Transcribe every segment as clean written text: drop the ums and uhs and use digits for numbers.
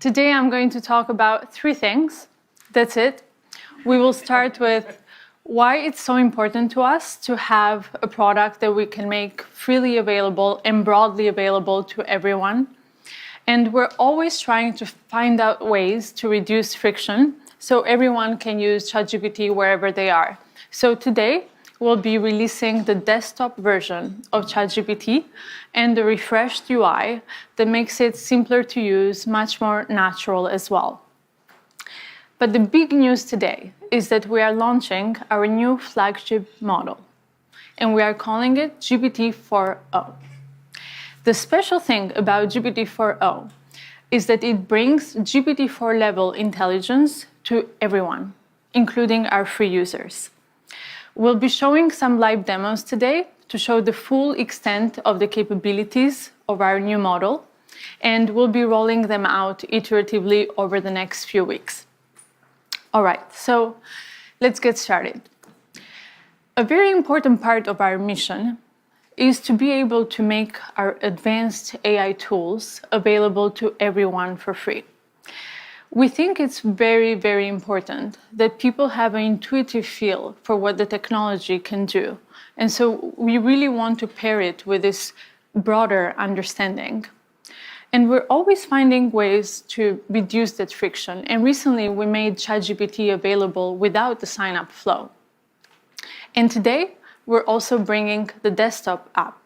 Today I'm going to talk about 3 things. That's it. We will start with why it's so important to us to have a product that we can make freely available and broadly available to everyone. And we're always trying to find out ways to reduce friction so everyone can use ChatGPT wherever they are. So today, we'll be releasing the desktop version of ChatGPT and the refreshed UI that makes it simpler to use, much more natural as well. But the big news today is that we are launching our new flagship model, and we are calling it GPT-4o. The special thing about GPT-4o is that it brings GPT-4 level intelligence to everyone, including our free users. We'll be showing some live demos today to show the full extent of the capabilities of our new model, and we'll be rolling them out iteratively over the next few weeks. All right, so let's get started. A very important part of our mission is to be able to make our advanced AI tools available to everyone for free. We think it's very, very important that people have an intuitive feel for what the technology can do. And so we really want to pair it with this broader understanding. And we're always finding ways to reduce that friction. And recently we made ChatGPT available without the sign-up flow. And today we're also bringing the desktop app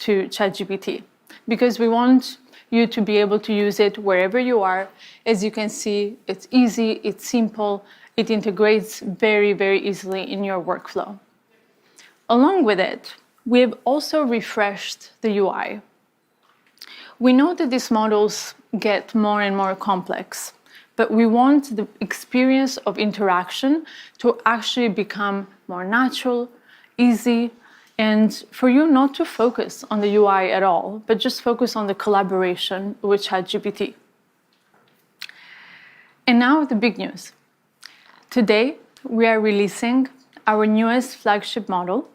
to ChatGPT because we want you to be able to use it wherever you are. As you can see, it's easy, it's simple, it integrates very, very easily in your workflow. Along with it, we have also refreshed the UI. We know that these models get more and more complex, but we want the experience of interaction to actually become more natural, easy, and for you not to focus on the UI at all, but just focus on the collaboration with ChatGPT. And now the big news. Today, we are releasing our newest flagship model.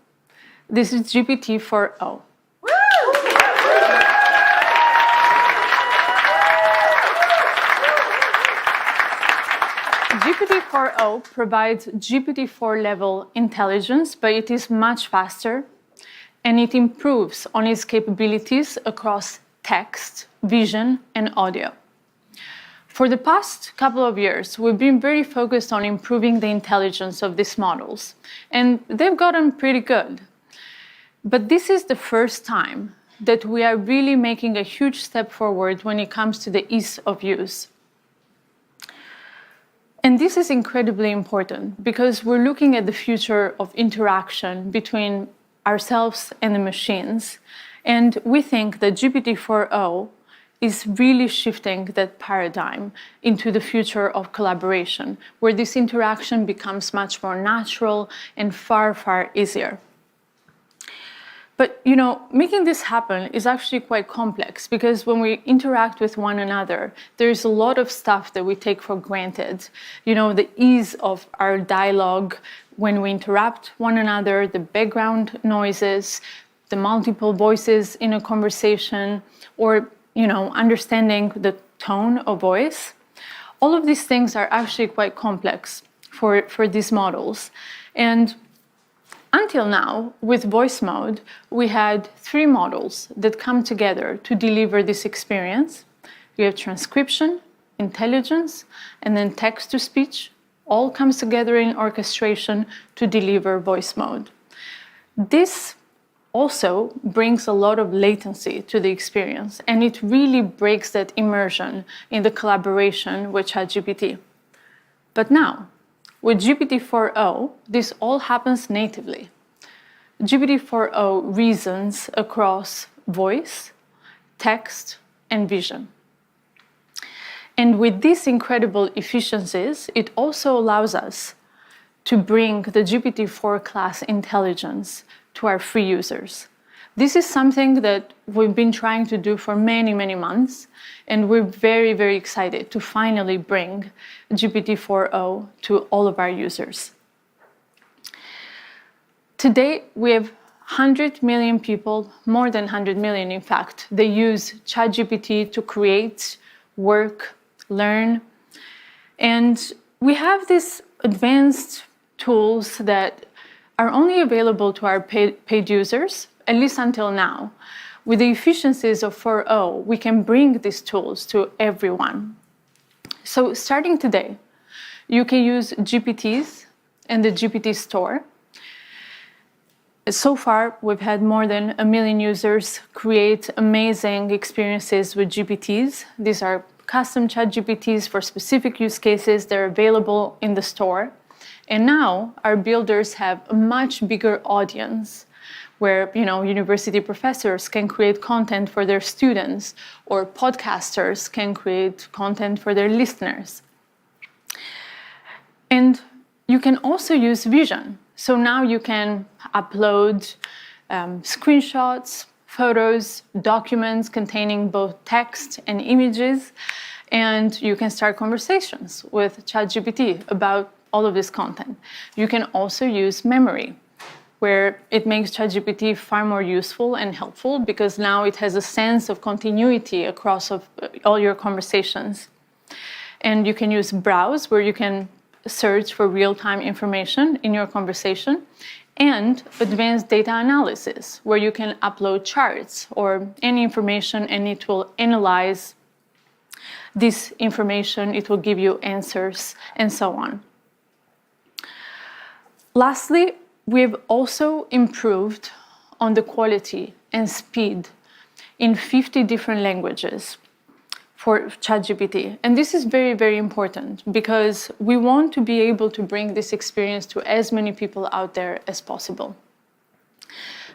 This is GPT-4o. GPT-4o provides GPT-4 level intelligence, but it is much faster and it improves on its capabilities across text, vision, and audio. For the past couple of years, we've been very focused on improving the intelligence of these models, and they've gotten pretty good. But this is the first time that we are really making a huge step forward when it comes to the ease of use. And this is incredibly important because we're looking at the future of interaction between ourselves and the machines. And we think that GPT-4o is really shifting that paradigm into the future of collaboration, where this interaction becomes much more natural and far, far easier. But, making this happen is actually quite complex because when we interact with one another, there's a lot of stuff that we take for granted. The ease of our dialogue when we interrupt one another, the background noises, the multiple voices in a conversation, or, understanding the tone of voice. All of these things are actually quite complex for these models. And until now, with voice mode, we had 3 models that come together to deliver this experience. We have transcription, intelligence, and then text-to-speech. All comes together in orchestration to deliver voice mode. This also brings a lot of latency to the experience, and it really breaks that immersion in the collaboration with ChatGPT. But now, with GPT-4o, this all happens natively. GPT-4o reasons across voice, text, and vision. And with these incredible efficiencies, it also allows us to bring the GPT-4 class intelligence to our free users. This is something that we've been trying to do for many, many months, and we're very, very excited to finally bring GPT-4o to all of our users. Today, we have 100 million people, more than 100 million in fact, they use ChatGPT to create, work, learn. And we have these advanced tools that are only available to our paid users, at least until now. With the efficiencies of 4o, we can bring these tools to everyone. So starting today, you can use GPTs in the GPT store. So far, we've had more than 1 million users create amazing experiences with GPTs. These are custom ChatGPTs for specific use cases. They're available in the store. And now our builders have a much bigger audience where, university professors can create content for their students, or podcasters can create content for their listeners. And you can also use vision. So now you can upload screenshots, photos, documents containing both text and images, and you can start conversations with ChatGPT about all of this content. You can also use memory, where it makes ChatGPT far more useful and helpful because now it has a sense of continuity across all your conversations. And you can use browse, where you can search for real-time information in your conversation, and advanced data analysis, where you can upload charts or any information and it will analyze this information, it will give you answers, and so on. Lastly, we've also improved on the quality and speed in 50 different languages for ChatGPT. And this is very, very important because we want to be able to bring this experience to as many people out there as possible.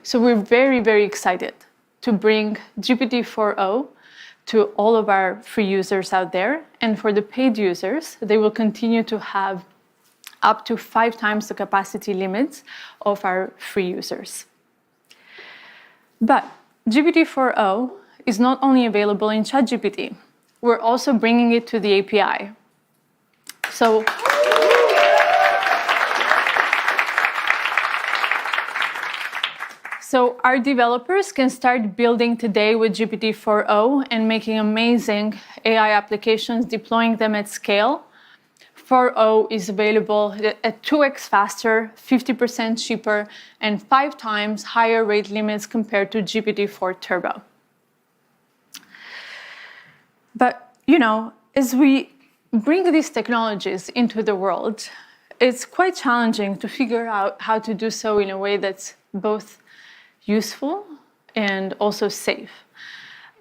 So we're very, very excited to bring GPT-4o to all of our free users out there. And for the paid users, they will continue to have up to 5 times the capacity limits of our free users. But GPT-4o is not only available in ChatGPT, we're also bringing it to the API. So our developers can start building today with GPT-4o and making amazing AI applications, deploying them at scale. 4o is available at 2x faster, 50% cheaper, and 5 times higher rate limits compared to GPT-4 Turbo. But, as we bring these technologies into the world, it's quite challenging to figure out how to do so in a way that's both useful and also safe.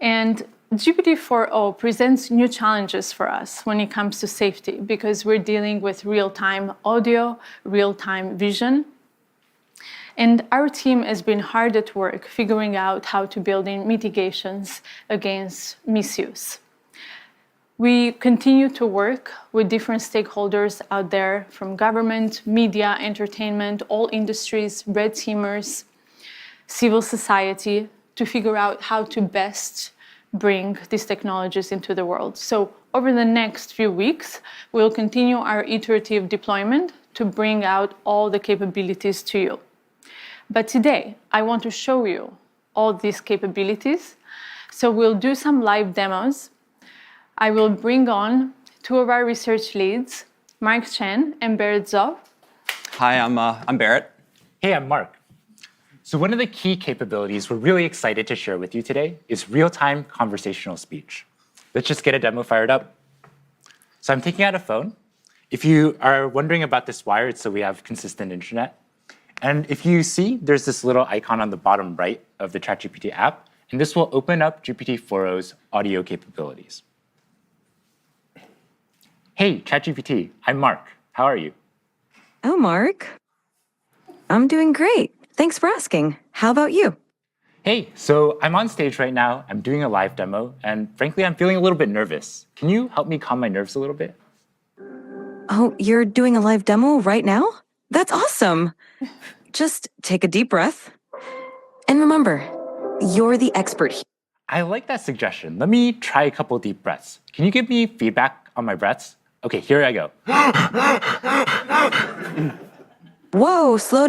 And GPT-4o presents new challenges for us when it comes to safety because we're dealing with real-time audio, real-time vision. And our team has been hard at work figuring out how to build in mitigations against misuse. We continue to work with different stakeholders out there, from government, media, entertainment, all industries, red teamers, civil society, to figure out how to best bring these technologies into the world. So over the next few weeks, we'll continue our iterative deployment to bring out all the capabilities to you. But today, I want to show you all these capabilities. So we'll do some live demos. I will bring on 2 of our research leads, Mark Chen and Barrett Zov. Hi, I'm Barrett. Hey, I'm Mark. So one of the key capabilities we're really excited to share with you today is real-time conversational speech. Let's just get a demo fired up. So I'm taking out a phone. If you are wondering about this wire, it's so we have consistent internet. And if you see, there's this little icon on the bottom right of the ChatGPT app, and this will open up GPT-4o's audio capabilities. Hey, ChatGPT, I'm Mark. How are you? Oh, Mark. I'm doing great. Thanks for asking. How about you? Hey, so I'm on stage right now. I'm doing a live demo, and frankly, I'm feeling a little bit nervous. Can you help me calm my nerves a little bit? Oh, you're doing a live demo right now? That's awesome. Just take a deep breath. And remember, you're the expert here. I like that suggestion. Let me try a couple deep breaths. Can you give me feedback on my breaths? Okay, here I go. Whoa, slow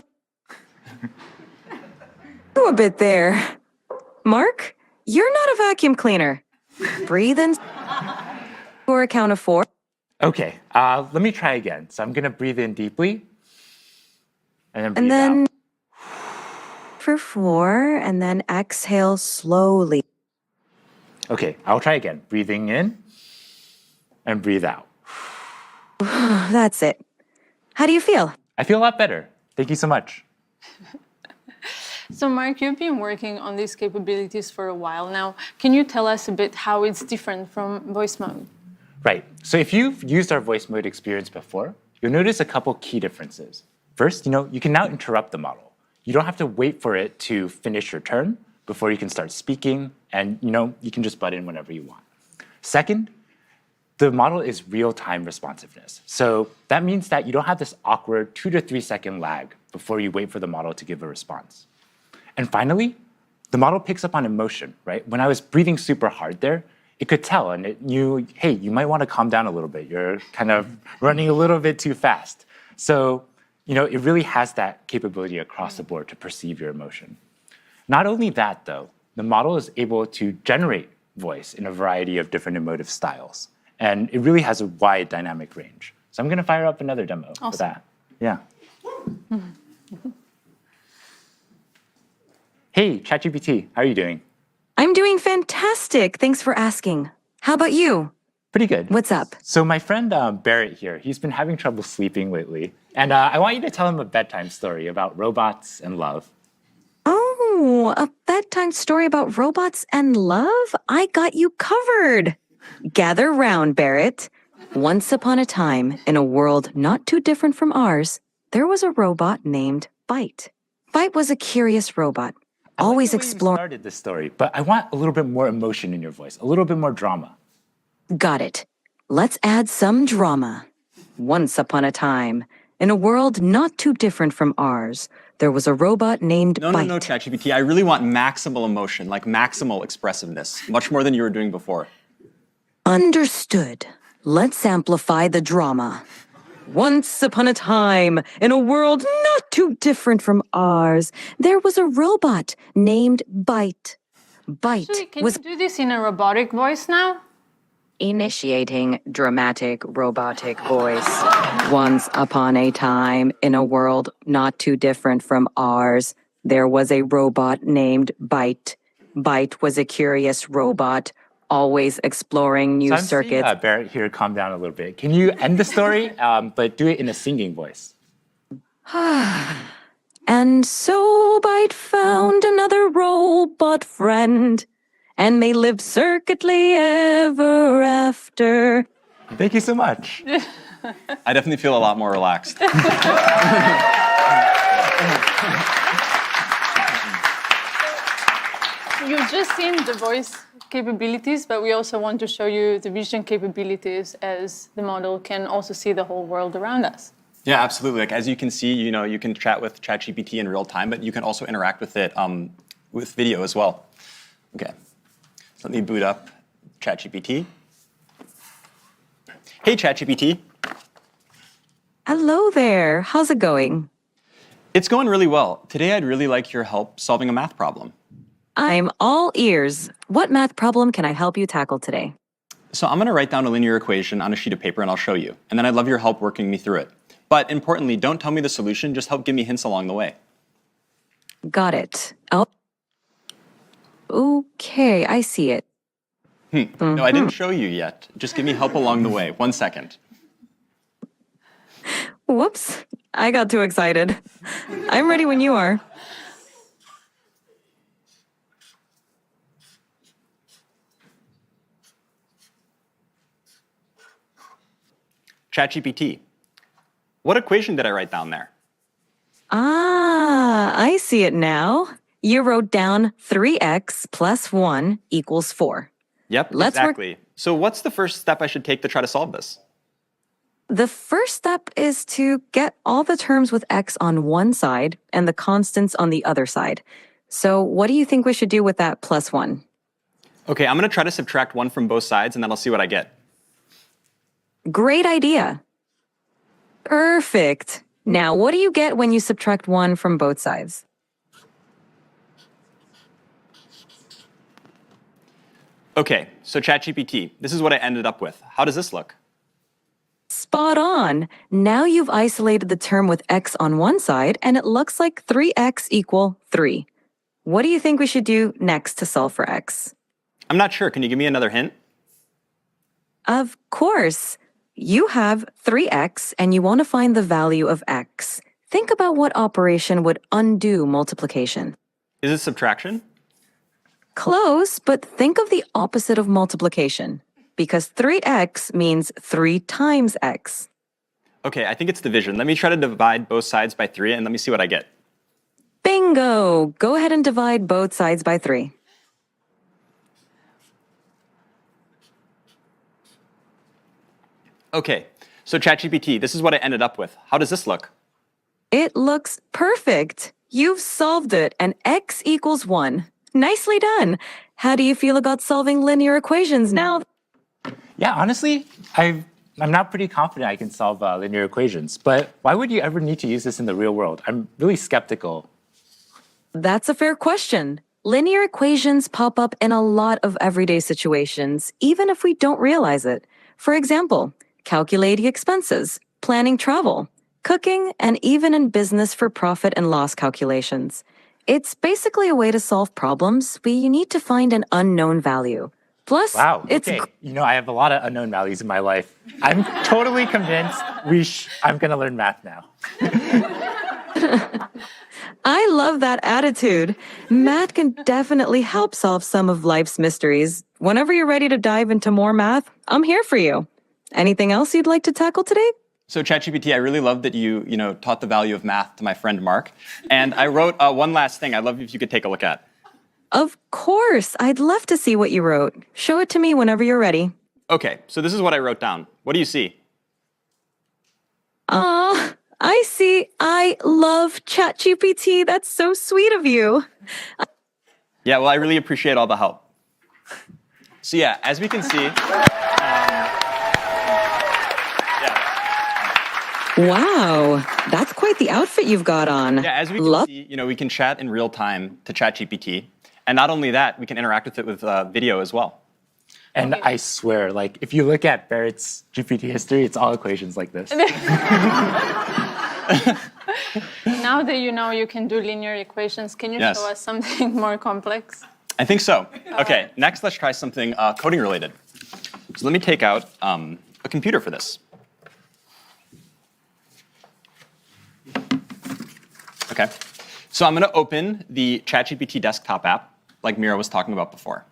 down a bit there. Mark, you're not a vacuum cleaner. Breathe in. For a count of 4. Okay, let me try again. So I'm going to breathe in deeply and then breathe And then out. for 4, and then exhale slowly. Okay, I'll try again. Breathing in and breathe out. That's it. How do you feel? I feel a lot better. Thank you so much. So, Mark, you've been working on these capabilities for a while now. Can you tell us a bit how it's different from voice mode? Right. So if you've used our voice mode experience before, you'll notice a couple key differences. First, you can now interrupt the model. You don't have to wait for it to finish your turn before you can start speaking, and you can just butt in whenever you want. Second, the model is real-time responsiveness. So that means that you don't have this awkward 2 to 3 second lag before you wait for the model to give a response. And finally, the model picks up on emotion, right? When I was breathing super hard there, it could tell, and it knew, hey, you might want to calm down a little bit. You're kind of running a little bit too fast. So, it really has that capability across the board to perceive your emotion. Not only that, though, the model is able to generate voice in a variety of different emotive styles. And it really has a wide dynamic range. So I'm going to fire up another demo for that. Yeah. Hey, ChatGPT, how are you doing? I'm doing fantastic. Thanks for asking. How about you? Pretty good. What's up? So my friend Barrett here, he's been having trouble sleeping lately. And I want you to tell him a bedtime story about robots and love. Oh, a bedtime story about robots and love? I got you covered. Gather round, Barrett. Once upon a time, in a world not too different from ours, there was a robot named Byte. Byte was a curious robot, always exploring. You started this story, but I want a little bit more emotion in your voice, a little bit more drama. Got it. Let's add some drama. Once upon a time, in a world not too different from ours, there was a robot named Byte. No, ChatGPT. I really want maximal emotion, like maximal expressiveness, much more than you were doing before. Understood. Let's amplify the drama. Once upon a time, in a world not too different from ours, there was a robot named Byte. Byte Actually, can was you do this in a robotic voice now? initiating dramatic robotic voice. Once upon a time, in a world not too different from ours, there was a robot named Byte. Byte was a curious robot, always exploring new circuits. I'm seeing Barrett here calm down a little bit. Can you end the story, but do it in a singing voice? And so Byte found another robot friend, and they lived circuitly ever after. Thank you so much. I definitely feel a lot more relaxed. You've just seen the voice capabilities, but we also want to show you the vision capabilities, as the model can also see the whole world around us. Yeah, absolutely. Like, as you can see, you can chat with ChatGPT in real time, but you can also interact with it with video as well. Okay, so let me boot up ChatGPT. Hey, ChatGPT. Hello there. How's it going? It's going really well. Today, I'd really like your help solving a math problem. I'm all ears. What math problem can I help you tackle today? So I'm going to write down a linear equation on a sheet of paper, and I'll show you. And then I'd love your help working me through it. But importantly, don't tell me the solution, just help give me hints along the way. Got it. Oh. Okay, I see it. No, I didn't show you yet. Just give me help along the way. 1 second. Whoops, I got too excited. I'm ready when you are. ChatGPT, what equation did I write down there? Ah, I see it now. You wrote down 3x plus 1 equals 4. Yep, Let's work- exactly. So what's the first step I should take to try to solve this? The first step is to get all the terms with x on one side and the constants on the other side. So what do you think we should do with that plus 1? Okay, I'm going to try to subtract 1 from both sides, and then I'll see what I get. Great idea. Perfect. Now, what do you get when you subtract 1 from both sides? Okay, so ChatGPT, this is what I ended up with. How does this look? Spot on. Now you've isolated the term with x on one side, and it looks like 3x equal 3. What do you think we should do next to solve for x? I'm not sure. Can you give me another hint? Of course. You have 3x, and you want to find the value of x. Think about what operation would undo multiplication. Is it subtraction? Close, but think of the opposite of multiplication, because 3x means 3 times x. Okay, I think it's division. Let me try to divide both sides by 3 and let me see what I get. Bingo! Go ahead and divide both sides by 3. Okay, so ChatGPT, this is what I ended up with. How does this look? It looks perfect. You've solved it, and x equals 1. Nicely done. How do you feel about solving linear equations now? Yeah, honestly, I'm not pretty confident I can solve linear equations, but why would you ever need to use this in the real world? I'm really skeptical. That's a fair question. Linear equations pop up in a lot of everyday situations, even if we don't realize it. For example, calculating expenses, planning travel, cooking, and even in business for profit and loss calculations. It's basically a way to solve problems where you need to find an unknown value. Plus, Wow, it's okay. You know, I have a lot of unknown values in my life. I'm totally convinced I'm going to learn math now. I love that attitude. Math can definitely help solve some of life's mysteries. Whenever you're ready to dive into more math, I'm here for you. Anything else you'd like to tackle today? So ChatGPT, I really love that you taught the value of math to my friend Mark. And I wrote one last thing I'd love if you could take a look at. Of course. I'd love to see what you wrote. Show it to me whenever you're ready. Okay, so this is what I wrote down. What do you see? I see. I love ChatGPT. That's so sweet of you. Yeah, well, I really appreciate all the help. So yeah, as we can see, Wow, that's quite the outfit you've got on. yeah, as we can see, we can chat in real time to ChatGPT, and not only that, we can interact with it with video as well. And I swear, like, if you look at Barrett's GPT history, it's all equations like this. Now that you know you can do linear equations, can you Yes. show us something more complex? I think so. Okay, next let's try something coding related. So let me take out a computer for this. Okay, so I'm going to open the ChatGPT desktop app, like Mira was talking about before.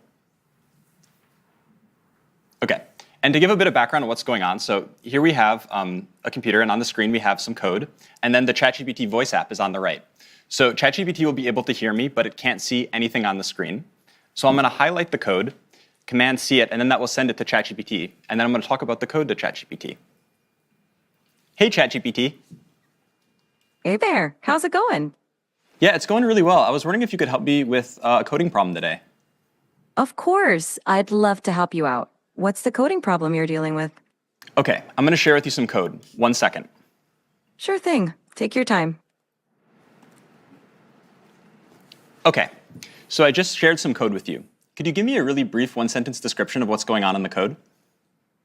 Okay, and to give a bit of background on what's going on, so here we have a computer, and on the screen we have some code, and then the ChatGPT voice app is on the right. So ChatGPT will be able to hear me, but it can't see anything on the screen. So I'm going to highlight the code, Command-C it, and then that will send it to ChatGPT, and then I'm going to talk about the code to ChatGPT. Hey, ChatGPT. Hey there, how's it going? Yeah, it's going really well. I was wondering if you could help me with a coding problem today. Of course, I'd love to help you out. What's the coding problem you're dealing with? Okay, I'm going to share with you some code. 1 second. Sure thing. Take your time. Okay, so I just shared some code with you. Could you give me a really brief one-sentence description of what's going on in the code?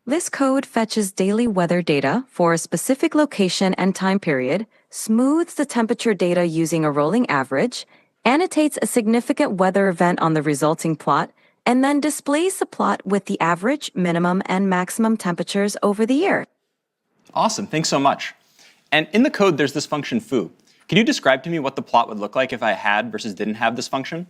This code fetches daily weather data for a specific location and time period, smooths the temperature data using a rolling average, annotates a significant weather event on the resulting plot, and then displays the plot with the average, minimum, and maximum temperatures over the year. Awesome, thanks so much. And in the code, there's this function foo. Can you describe to me what the plot would look like if I had versus didn't have this function?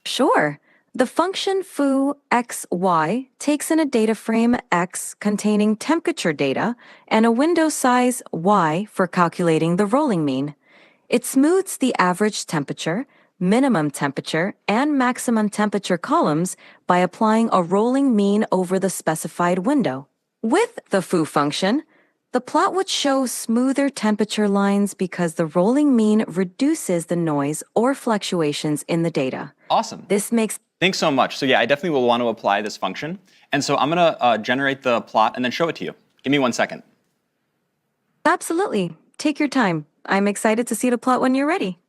Sure. The function foo xy takes in a data frame x containing temperature data and a window size y for calculating the rolling mean. It smooths the average temperature, minimum temperature, and maximum temperature columns by applying a rolling mean over the specified window. With the foo function, the plot would show smoother temperature lines because the rolling mean reduces the noise or fluctuations in the data. Awesome. This makes Thanks so much. So yeah, I definitely will want to apply this function. And so I'm going to generate the plot and then show it to you. Give me 1 second. Absolutely. Take your time. I'm excited to see the plot when you're ready.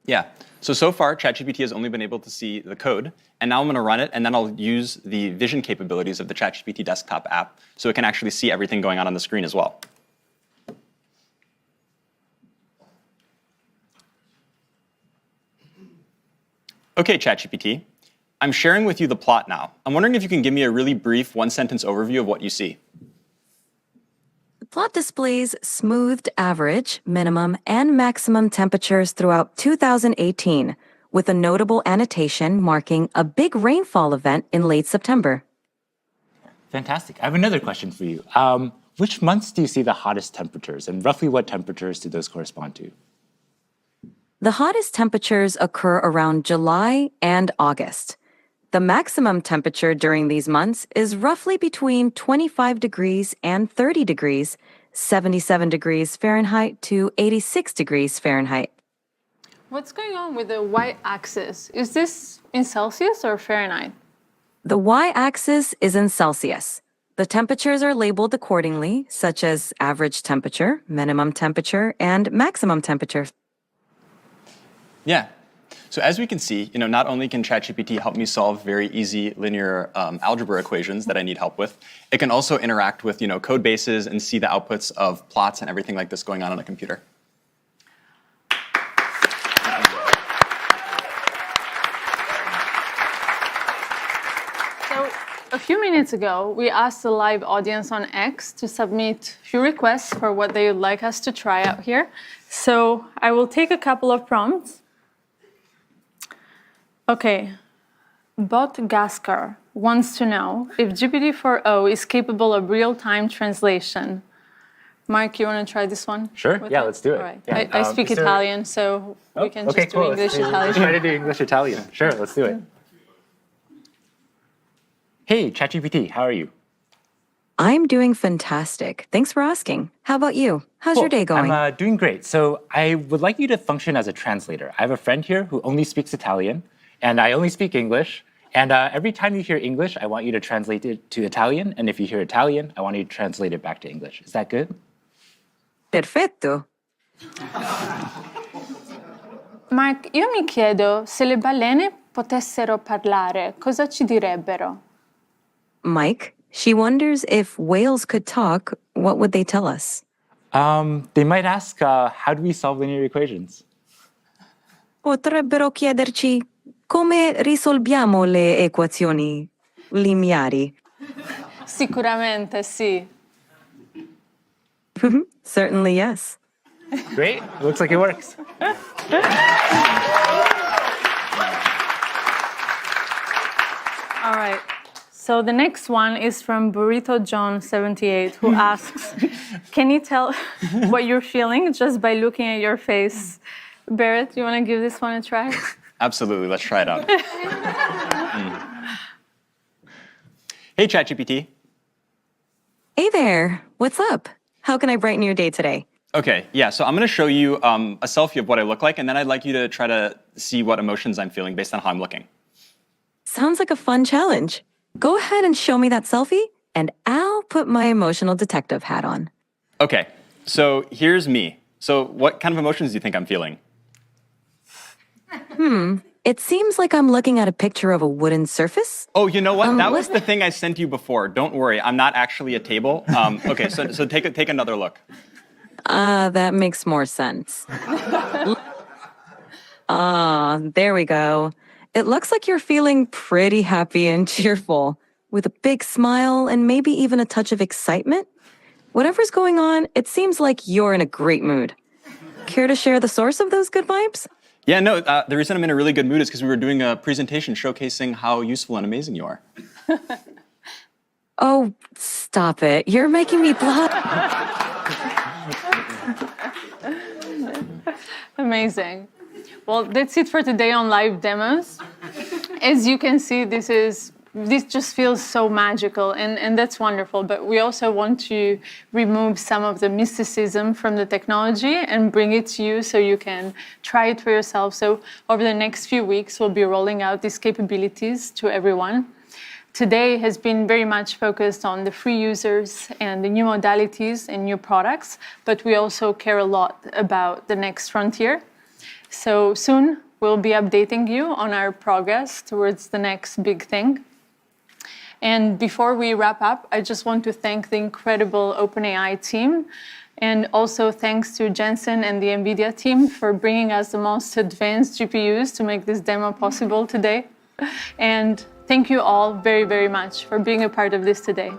Yeah. So far, ChatGPT has only been able to see the code, and now I'm going to run it, and then I'll use the vision capabilities of the ChatGPT desktop app so it can actually see everything going on the screen as well. Okay, ChatGPT, I'm sharing with you the plot now. I'm wondering if you can give me a really brief one-sentence overview of what you see. The plot displays smoothed average, minimum, and maximum temperatures throughout 2018, with a notable annotation marking a big rainfall event in late September. Fantastic. I have another question for you. Which months do you see the hottest temperatures, and roughly what temperatures do those correspond to? The hottest temperatures occur around July and August. The maximum temperature during these months is roughly between 25 degrees and 30 degrees, 77 degrees Fahrenheit to 86 degrees Fahrenheit. What's going on with the y-axis? Is this in Celsius or Fahrenheit? The y-axis is in Celsius. The temperatures are labeled accordingly, such as average temperature, minimum temperature, and maximum temperature. Yeah. So as we can see, not only can ChatGPT help me solve very easy linear algebra equations that I need help with, it can also interact with code bases and see the outputs of plots and everything like this going on a computer. So a few minutes ago, we asked the live audience on X to submit a few requests for what they would like us to try out here. So I will take a couple of prompts. Okay, Bot Gaskar wants to know if GPT-4o is capable of real-time translation. Mark, you want to try this one? Sure, yeah, it? let's do it. All right. Yeah. I speak Italian, so we can okay, just do cool. English-Italian. Let's try to do English-Italian. Sure, let's do it. Hey, ChatGPT, how are you? I'm doing fantastic. Thanks for asking. How about you? How's your day going? I'm doing great. So I would like you to function as a translator. I have a friend here who only speaks Italian, and I only speak English. And every time you hear English, I want you to translate it to Italian. And if you hear Italian, I want you to translate it back to English. Is that good? Perfetto. Mark, io mi chiedo se le balene potessero parlare, cosa ci direbbero? Mike, she wonders if whales could talk, what would they tell us? They might ask, how do we solve linear equations? Potrebbero chiederci come risolviamo le equazioni lineari. Sicuramente sì. Certainly, yes. Great, looks like it works. All right. So the next one is from Burrito John 78, who asks, can you tell what you're feeling just by looking at your face? Barrett, you want to give this one a try? Absolutely, let's try it out. Hey, ChatGPT. Hey there, what's up? How can I brighten your day today? Okay, yeah, so I'm going to show you a selfie of what I look like, and then I'd like you to try to see what emotions I'm feeling based on how I'm looking. Sounds like a fun challenge. Go ahead and show me that selfie, and I'll put my emotional detective hat on. Okay, so here's me. So what kind of emotions do you think I'm feeling? It seems like I'm looking at a picture of a wooden surface. Oh, you know what? That was the thing I sent you before. Don't worry, I'm not actually a table. Okay, so take another look. That makes more sense. There we go. It looks like you're feeling pretty happy and cheerful, with a big smile and maybe even a touch of excitement. Whatever's going on, it seems like you're in a great mood. Care to share the source of those good vibes? Yeah, no, the reason I'm in a really good mood is because we were doing a presentation showcasing how useful and amazing you are. Oh, stop it. You're making me blush. Amazing. Well, that's it for today on live demos. As you can see, this just feels so magical, and that's wonderful. But we also want to remove some of the mysticism from the technology and bring it to you so you can try it for yourself. So over the next few weeks, we'll be rolling out these capabilities to everyone. Today has been very much focused on the free users and the new modalities and new products, but we also care a lot about the next frontier. So soon we'll be updating you on our progress towards the next big thing. And before we wrap up, I just want to thank the incredible OpenAI team, and also thanks to Jensen and the NVIDIA team for bringing us the most advanced GPUs to make this demo possible today. And thank you all very, very much for being a part of this today.